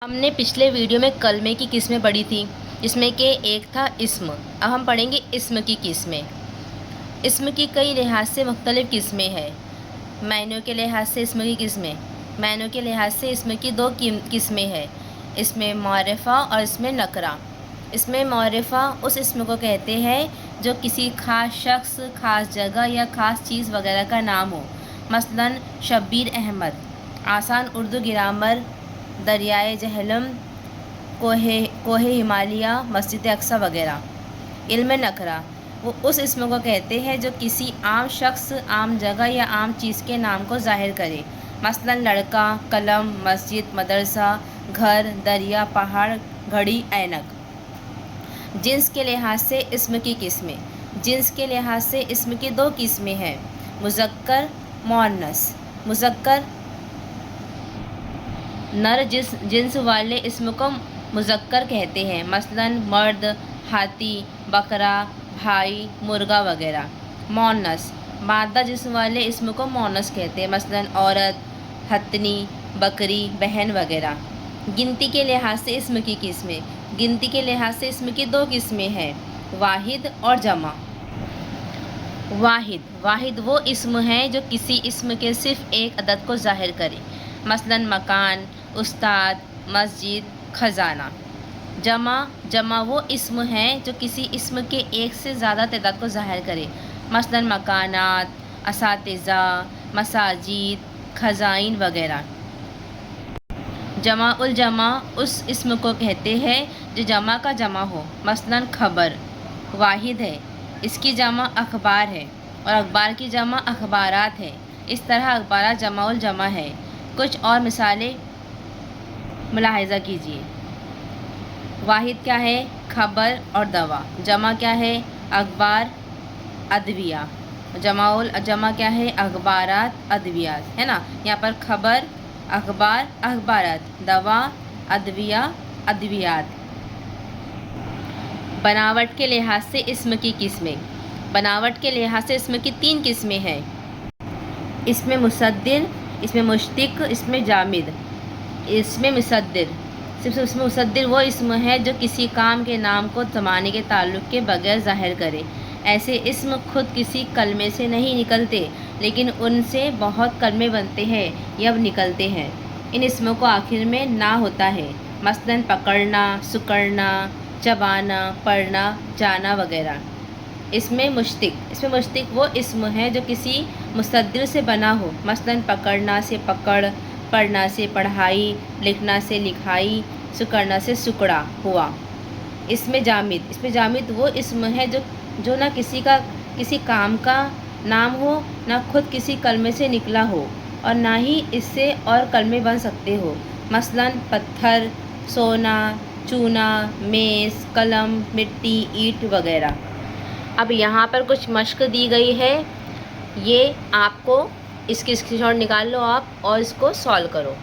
ہم نے پچھلے ویڈیو میں کلمے کی قسمیں پڑھی تھی، جس میں کہ ایک تھا اسم۔ اب ہم پڑھیں گے اسم کی قسمیں۔ اسم کی کئی لحاظ سے مختلف قسمیں ہیں۔ معنوں کے لحاظ سے اسم کی قسمیں۔ معنوں کے لحاظ سے اسم کی دو قسمیں ہیں، اسم معرفہ اور اسم نکرہ۔ اسم معرفہ اس اسم کو کہتے ہیں جو کسی خاص شخص، خاص جگہ یا خاص چیز وغیرہ کا نام ہو، مثلاً شبیر احمد، آسان اردو گرامر، دریائے جہلم، کوہ ہمالیہ، مسجد اقصی وغیرہ۔ علم نکرہ وہ اس اسم کو کہتے ہیں جو کسی عام شخص، عام جگہ یا عام چیز کے نام کو ظاہر کرے، مثلاً لڑکا، قلم، مسجد، مدرسہ، گھر، دریا، پہاڑ، گھڑی، اینک۔ جنس کے لحاظ سے اسم کی قسمیں۔ جنس کے لحاظ سے اسم کی دو قسمیں ہیں، مذکر، مؤنث۔ مذکر نر جنس والے اسم کو مذکر کہتے ہیں، مثلاً مرد، ہاتھی، بکرا، بھائی، مرغا وغیرہ۔ مؤنث مادہ جسم والے اسم کو مؤنث کہتے ہیں، مثلاً عورت، ہتھنی، بکری، بہن وغیرہ۔ گنتی کے لحاظ سے اسم کی قسمیں۔ گنتی کے لحاظ سے اسم کی دو قسمیں ہیں، واحد اور جمع۔ واحد وہ اسم ہے جو کسی اسم کے صرف ایک عدد کو ظاہر کرے، مثلاً مکان، استاد، مسجد، خزانہ۔ جمع وہ اسم ہے جو کسی اسم کے ایک سے زیادہ تعداد کو ظاہر کرے، مثلاً مکانات، اساتذہ، مساجد، خزائن وغیرہ۔ جمع الجمع اس اسم کو کہتے ہیں جو جمع کا جمع ہو، مثلاً خبر۔ واحد ہے، اس کی جمع اخبار ہے اور اخبار کی جمع اخبارات ہے، اس طرح اخبارات جمع الجمع ہے۔ کچھ اور مثالیں ملاحظہ کیجیے۔ واحد کیا ہے؟ خبر اور دوا۔ جمع کیا ہے؟ اخبار، ادویہ۔ جمع کیا ہے؟ اخبارات، ادویات، ہے نا؟ یہاں پر خبر، اخبار، اخبارات، دوا، ادویہ، ادویات۔ بناوٹ کے لحاظ سے اسم کی قسمیں۔ بناوٹ کے لحاظ سے اسم کی تین قسمیں ہیں، اسم مصدر، اسم مشتق، اسم جامد۔ اسم مصدر وہ اسم ہے جو کسی کام کے نام کو زمانے کے تعلق کے بغیر ظاہر کرے۔ ایسے اسم خود کسی کلمے سے نہیں نکلتے، لیکن ان سے بہت کلمے بنتے ہیں یا نکلتے ہیں۔ ان اسموں کو آخر میں نا ہوتا ہے، مثلاً پکڑنا، سکڑنا، چبانا، پڑھنا، جانا وغیرہ۔ اسم مشتق وہ اسم ہے جو کسی مصدر سے بنا ہو، مثلاً پکڑنا سے پکڑ، پڑھنا سے پڑھائی، لکھنا سے لکھائی، سکڑنا سے سکڑا ہوا۔ اسم جامد وہ اسم ہے جو نہ کسی کام کا نام ہو، نہ خود کسی کلمے سے نکلا ہو اور نہ ہی اس سے اور کلمے بن سکتے ہو، مثلاً پتھر، سونا، چونا، میز، قلم، مٹی، اینٹ وغیرہ۔ اب یہاں پر کچھ مشق دی گئی ہے، یہ آپ کو اس کی اسکرین شاٹ نکال لو آپ اور اس کو سالو کرو۔